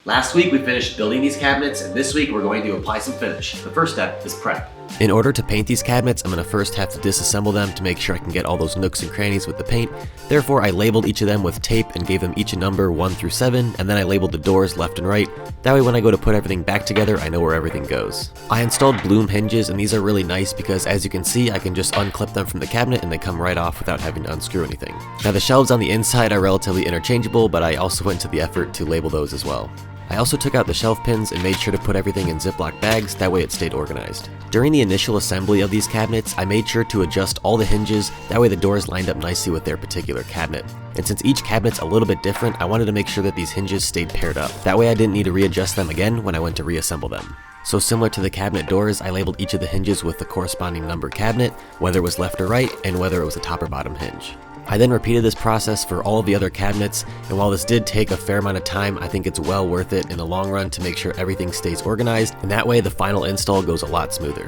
Last week we finished building these cabinets, and this week we're going to apply some finish. The first step is prep. In order to paint these cabinets, I'm going to first have to disassemble them to make sure I can get all those nooks and crannies with the paint. Therefore, I labeled each of them with tape and gave them each a number 1 through 7, and then I labeled the doors left and right. That way when I go to put everything back together, I know where everything goes. I installed bloom hinges, and these are really nice because as you can see, I can just unclip them from the cabinet and they come right off without having to unscrew anything. Now the shelves on the inside are relatively interchangeable, but I also went to the effort to label those as well. I also took out the shelf pins and made sure to put everything in Ziploc bags, that way it stayed organized. During the initial assembly of these cabinets, I made sure to adjust all the hinges, that way the doors lined up nicely with their particular cabinet. And since each cabinet's a little bit different, I wanted to make sure that these hinges stayed paired up. That way I didn't need to readjust them again when I went to reassemble them. So similar to the cabinet doors, I labeled each of the hinges with the corresponding number cabinet, whether it was left or right, and whether it was a top or bottom hinge. I then repeated this process for all of the other cabinets, and while this did take a fair amount of time, I think it's well worth it in the long run to make sure everything stays organized, and that way the final install goes a lot smoother.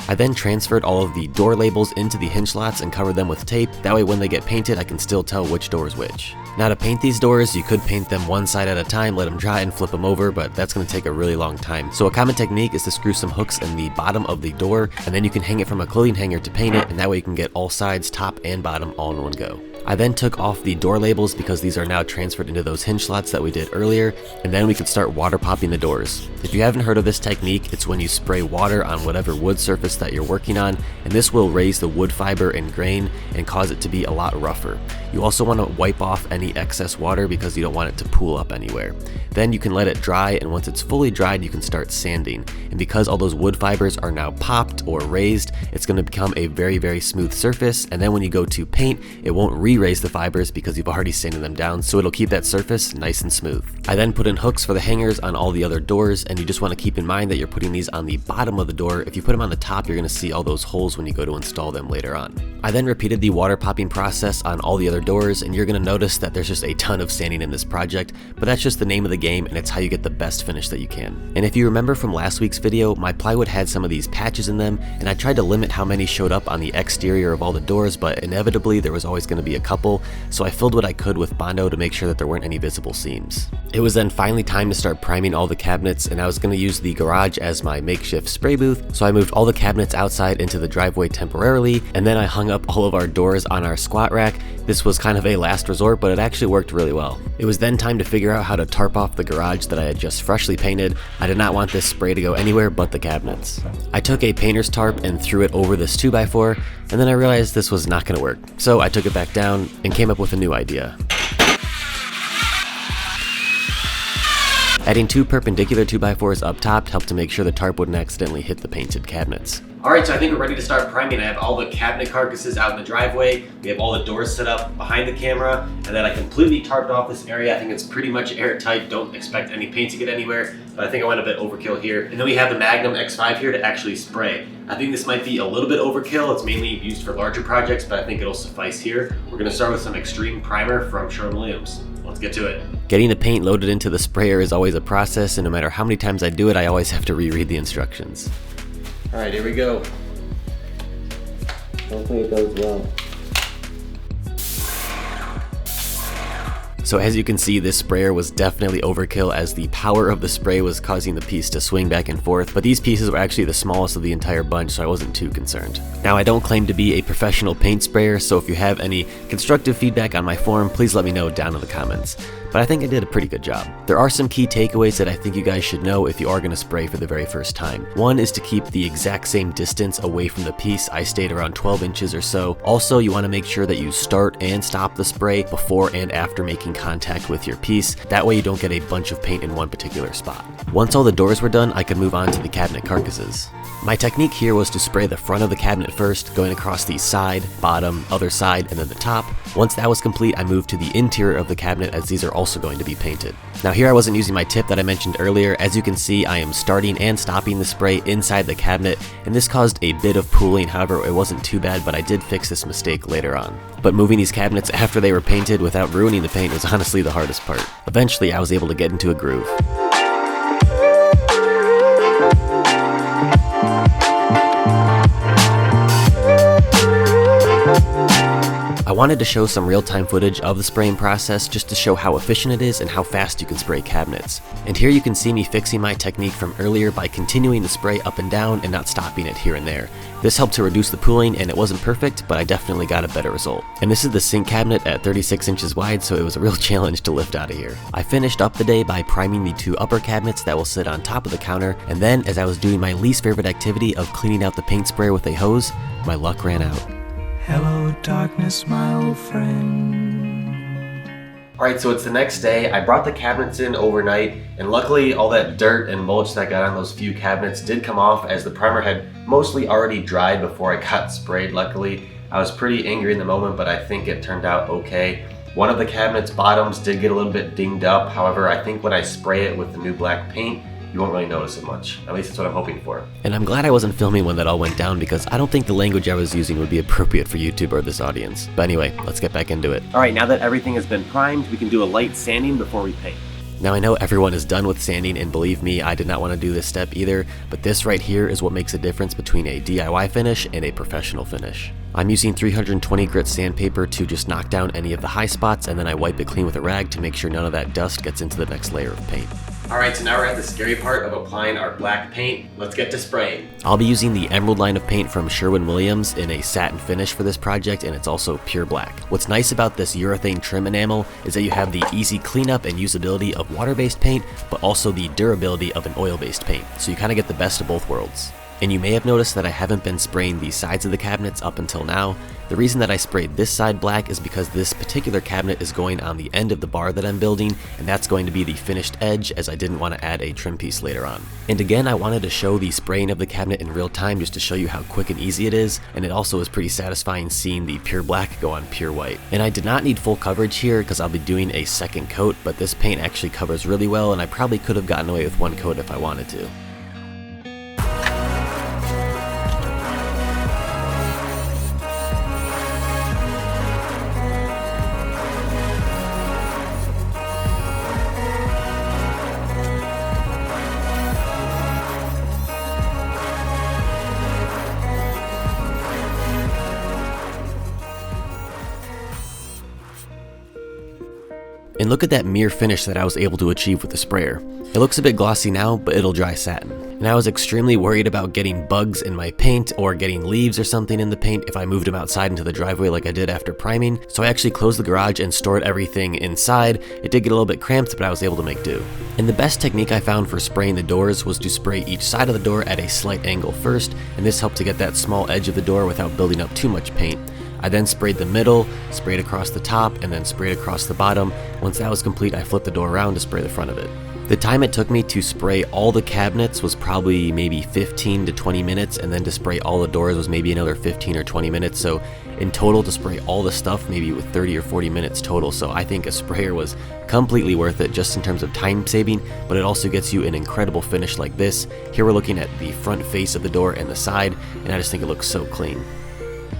I then transferred all of the door labels into the hinge slots and covered them with tape, that way when they get painted I can still tell which door is which. Now to paint these doors, you could paint them one side at a time, let them dry and flip them over, but that's going to take a really long time. So a common technique is to screw some hooks in the bottom of the door, and then you can hang it from a clothing hanger to paint it, and that way you can get all sides, top and bottom, all in one go. I then took off the door labels because these are now transferred into those hinge slots that we did earlier, and then we could start water popping the doors. If you haven't heard of this technique, it's when you spray water on whatever wood surface that you're working on, and this will raise the wood fiber and grain and cause it to be a lot rougher. You also want to wipe off any excess water because you don't want it to pool up anywhere. Then you can let it dry, and once it's fully dried, you can start sanding. And because all those wood fibers are now popped or raised, it's going to become a very, very smooth surface, and then when you go to paint, it won't re-raise the fibers because you've already sanded them down, so it'll keep that surface nice and smooth. I then put in hooks for the hangers on all the other doors, and you just want to keep in mind that you're putting these on the bottom of the door. If you put them on the top, you're going to see all those holes when you go to install them later on. I then repeated the water popping process on all the other doors, and you're going to notice that there's just a ton of sanding in this project, but that's just the name of the game, and it's how you get the best finish that you can. And if you remember from last week's video, my plywood had some of these patches in them, and I tried to limit how many showed up on the exterior of all the doors, but inevitably there was always going to be a couple, so I filled what I could with Bondo to make sure that there weren't any visible seams. It was then finally time to start priming all the cabinets, and I was going to use the garage as my makeshift spray booth, so I moved all the cabinets outside into the driveway temporarily, and then I hung up all of our doors on our squat rack. This was kind of a last resort, but it actually worked really well. It was then time to figure out how to tarp off the garage that I had just freshly painted. I did not want this spray to go anywhere but the cabinets. I took a painter's tarp and threw it over this 2x4, and then I realized this was not going to work. So I took it back down and came up with a new idea. Adding 2 perpendicular 2x4s up top helped to make sure the tarp wouldn't accidentally hit the painted cabinets. Alright, so I think we're ready to start priming. I have all the cabinet carcasses out in the driveway, we have all the doors set up behind the camera, and then I completely tarped off this area. I think it's pretty much airtight, don't expect any paint to get anywhere, but I think I went a bit overkill here. And then we have the Magnum X5 here to actually spray. I think this might be a little bit overkill, it's mainly used for larger projects, but I think it'll suffice here. We're going to start with some extreme primer from Sherwin-Williams. Let's get to it. Getting the paint loaded into the sprayer is always a process, and no matter how many times I do it, I always have to reread the instructions. Alright, here we go. Hopefully it goes well. So as you can see, this sprayer was definitely overkill as the power of the spray was causing the piece to swing back and forth, but these pieces were actually the smallest of the entire bunch, so I wasn't too concerned. Now, I don't claim to be a professional paint sprayer, so if you have any constructive feedback on my forum, please let me know down in the comments. But I think I did a pretty good job. There are some key takeaways that I think you guys should know if you are going to spray for the very first time. One is to keep the exact same distance away from the piece. I stayed around 12 inches or so. Also, you want to make sure that you start and stop the spray before and after making contact with your piece. That way you don't get a bunch of paint in one particular spot. Once all the doors were done, I could move on to the cabinet carcasses. My technique here was to spray the front of the cabinet first, going across the side, bottom, other side, and then the top. Once that was complete, I moved to the interior of the cabinet as these are also going to be painted. Now here I wasn't using my tip that I mentioned earlier. As you can see, I am starting and stopping the spray inside the cabinet, and this caused a bit of pooling. However, it wasn't too bad, but I did fix this mistake later on. But moving these cabinets after they were painted without ruining the paint was honestly the hardest part. Eventually, I was able to get into a groove. wanted to show some real-time footage of the spraying process just to show how efficient it is and how fast you can spray cabinets. And here you can see me fixing my technique from earlier by continuing to spray up and down and not stopping it here and there. This helped to reduce the pooling, and it wasn't perfect, but I definitely got a better result. And this is the sink cabinet at 36 inches wide, so it was a real challenge to lift out of here. I finished up the day by priming the 2 upper cabinets that will sit on top of the counter, and then as I was doing my least favorite activity of cleaning out the paint sprayer with a hose, my luck ran out. Hello darkness, my old friend. Alright, so it's the next day. I brought the cabinets in overnight, and luckily all that dirt and mulch that got on those few cabinets did come off, as the primer had mostly already dried before I got sprayed, luckily. I was pretty angry in the moment, but I think it turned out okay. One of the cabinet's bottoms did get a little bit dinged up, however I think when I spray it with the new black paint, you won't really notice it much. At least that's what I'm hoping for. And I'm glad I wasn't filming when that all went down, because I don't think the language I was using would be appropriate for YouTube or this audience. But anyway, let's get back into it. Alright, now that everything has been primed, we can do a light sanding before we paint. Now I know everyone is done with sanding, and believe me, I did not want to do this step either, but this right here is what makes a difference between a DIY finish and a professional finish. I'm using 320 grit sandpaper to just knock down any of the high spots, and then I wipe it clean with a rag to make sure none of that dust gets into the next layer of paint. Alright, so now we're at the scary part of applying our black paint. Let's get to spraying. I'll be using the Emerald line of paint from Sherwin-Williams in a satin finish for this project, and it's also pure black. What's nice about this urethane trim enamel is that you have the easy cleanup and usability of water-based paint, but also the durability of an oil-based paint, so you kind of get the best of both worlds. And you may have noticed that I haven't been spraying the sides of the cabinets up until now. The reason that I sprayed this side black is because this particular cabinet is going on the end of the bar that I'm building, and that's going to be the finished edge, as I didn't want to add a trim piece later on. And again, I wanted to show the spraying of the cabinet in real time just to show you how quick and easy it is, and it also is pretty satisfying seeing the pure black go on pure white. And I did not need full coverage here because I'll be doing a second coat, but this paint actually covers really well, and I probably could have gotten away with one coat if I wanted to. And look at that mirror finish that I was able to achieve with the sprayer. It looks a bit glossy now, but it'll dry satin. And I was extremely worried about getting bugs in my paint or getting leaves or something in the paint if I moved them outside into the driveway like I did after priming, so I actually closed the garage and stored everything inside. It did get a little bit cramped, but I was able to make do. And the best technique I found for spraying the doors was to spray each side of the door at a slight angle first, and this helped to get that small edge of the door without building up too much paint. I then sprayed the middle, sprayed across the top, and then sprayed across the bottom. Once that was complete, I flipped the door around to spray the front of it. The time it took me to spray all the cabinets was probably maybe 15 to 20 minutes, and then to spray all the doors was maybe another 15 or 20 minutes, so in total to spray all the stuff maybe with 30 or 40 minutes total. So I think a sprayer was completely worth it just in terms of time saving, but it also gets you an incredible finish like this. Here we're looking at the front face of the door and the side, and I just think it looks so clean.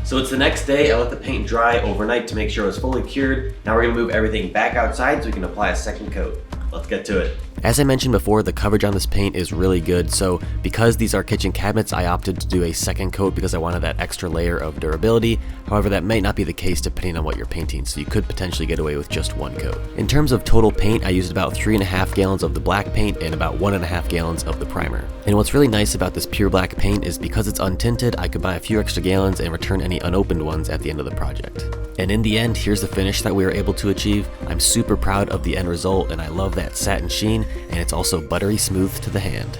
So it's the next day. I let the paint dry overnight to make sure it was fully cured. Now we're gonna move everything back outside so we can apply a second coat. Let's get to it. As I mentioned before, the coverage on this paint is really good, so because these are kitchen cabinets, I opted to do a second coat because I wanted that extra layer of durability. However, that might not be the case depending on what you're painting, so you could potentially get away with just one coat. In terms of total paint, I used about 3.5 gallons of the black paint and about 1.5 gallons of the primer. And what's really nice about this pure black paint is because it's untinted, I could buy a few extra gallons and return any unopened ones at the end of the project. And in the end, here's the finish that we were able to achieve. I'm super proud of the end result, and I love that satin sheen, and it's also buttery smooth to the hand.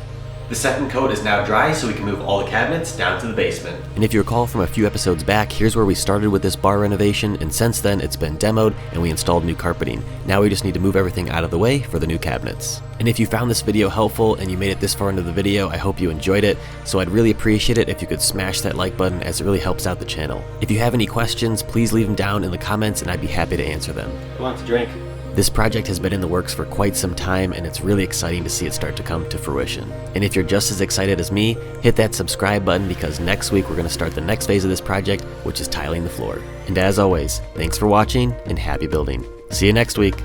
The second coat is now dry, so we can move all the cabinets down to the basement. And if you recall from a few episodes back, here's where we started with this bar renovation, and since then it's been demoed and we installed new carpeting. Now we just need to move everything out of the way for the new cabinets. And if you found this video helpful and you made it this far into the video, I hope you enjoyed it. So I'd really appreciate it if you could smash that like button, as it really helps out the channel. If you have any questions, please leave them down in the comments and I'd be happy to answer them. Who wants a drink? This project has been in the works for quite some time, and it's really exciting to see it start to come to fruition. And if you're just as excited as me, hit that subscribe button, because next week we're going to start the next phase of this project, which is tiling the floor. And as always, thanks for watching and happy building. See you next week.